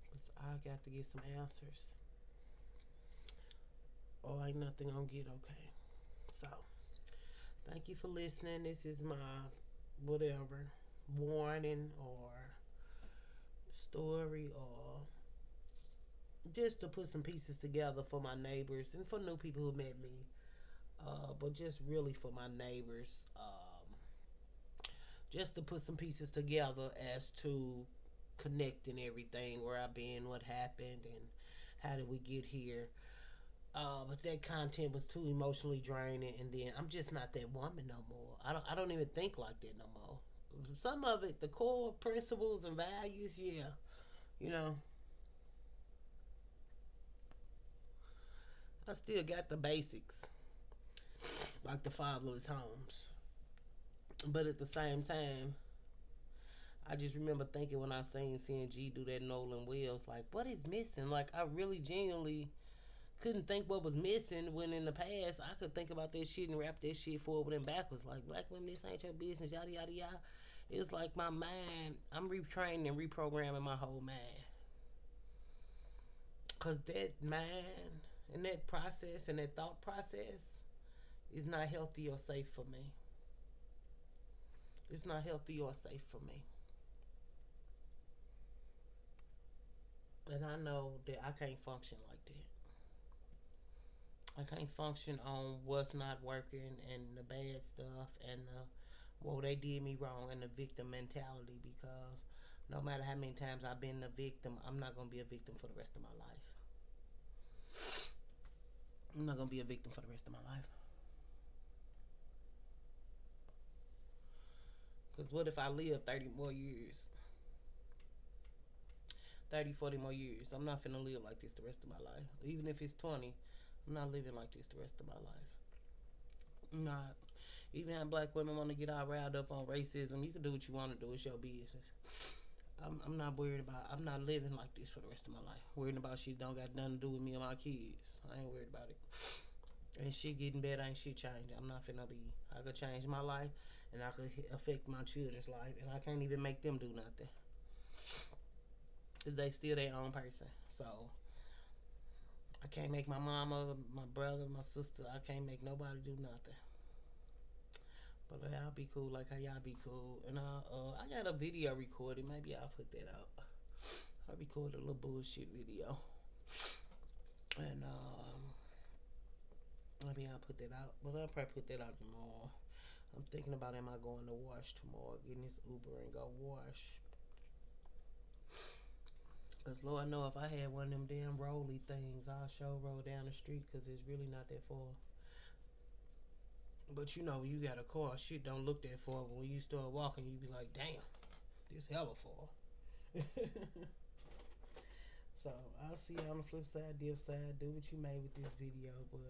Because I got to get some answers. Or ain't nothing gonna get okay. So, thank you for listening. This is my whatever warning or story or just to put some pieces together for my neighbors and for new people who met me. But just really for my neighbors. Just to put some pieces together as to connecting everything, where I've been, what happened, and how did we get here. But that content was too emotionally draining, and then I'm just not that woman no more. I don't even think like that no more. Some of it, the core principles and values, yeah, you know, I still got the basics, like the fatherless homes. But at the same time, I just remember thinking when I seen CNG do that Nolan Wells, like, what is missing? Like, I really genuinely couldn't think what was missing when in the past I could think about this shit and rap that shit forward and backwards. Like, black women, this ain't your business, yada, yada, yada. It's like my mind, I'm retraining and reprogramming my whole mind. Because that mind and that process and that thought process is not healthy or safe for me. It's not healthy or safe for me. And I know that I can't function like that. I can't function on what's not working and the bad stuff and the, well, they did me wrong and the victim mentality, because no matter how many times I've been a victim, I'm not going to be a victim for the rest of my life. I'm not going to be a victim for the rest of my life. Because what if I live 30 more years? 30, 40 more years. I'm not finna live like this the rest of my life. Even if it's 20, I'm not living like this the rest of my life. I'm not. Even how black women want to get all riled up on racism, you can do what you want to do. It's your business. I'm not worried about. I'm not living like this for the rest of my life. Worrying about shit don't got nothing to do with me and my kids. I ain't worried about it. And shit getting better, ain't shit changing. I'm not finna be. I could change my life, and I could affect my children's life, and I can't even make them do nothing. Cause they still their own person. So I can't make my mama, my brother, my sister. I can't make nobody do nothing. But I'll be cool like how y'all be cool. And I got a video recorded. Maybe I'll put that out. I recorded a little bullshit video. And maybe I'll put that out. But I'll probably put that out tomorrow. I'm thinking about, am I going to wash tomorrow? Getting this Uber and go wash. Cause Lord know if I had one of them damn rolly things, I'll show roll down the street, cause it's really not that far. But you know, you got a car, shit don't look that far. But when you start walking, you be like, damn, this hella far. So I'll see you on the flip side, dip side. Do what you made with this video, but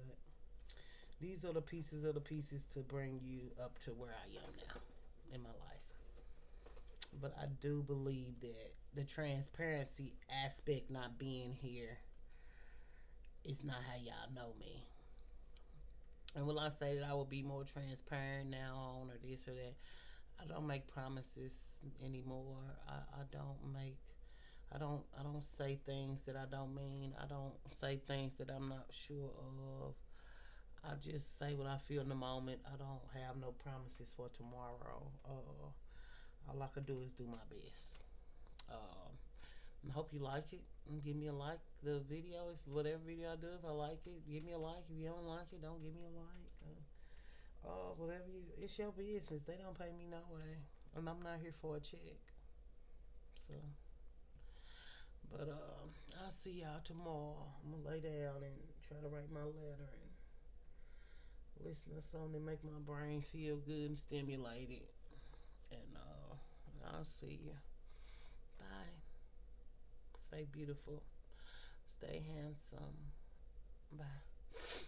these are the pieces of the pieces to bring you up to where I am now in my life. But I do believe that the transparency aspect not being here is not how y'all know me. And will I say that I will be more transparent now on or this or that? I don't make promises anymore. I don't make I don't say things that I don't mean. I don't say things that I'm not sure of. I just say what I feel in the moment. I don't have no promises for tomorrow. All I can do is do my best. I hope you like it. Give me a like the video. If whatever video I do, if I like it, give me a like. If you don't like it, don't give me a like. Whatever you, it's your business. They don't pay me no way, and I'm not here for a check. So, but I'll see y'all tomorrow. I'm gonna lay down and try to write my letter and listen to something that make my brain feel good and stimulated. And I'll see you. Bye. Stay beautiful. Stay handsome. Bye.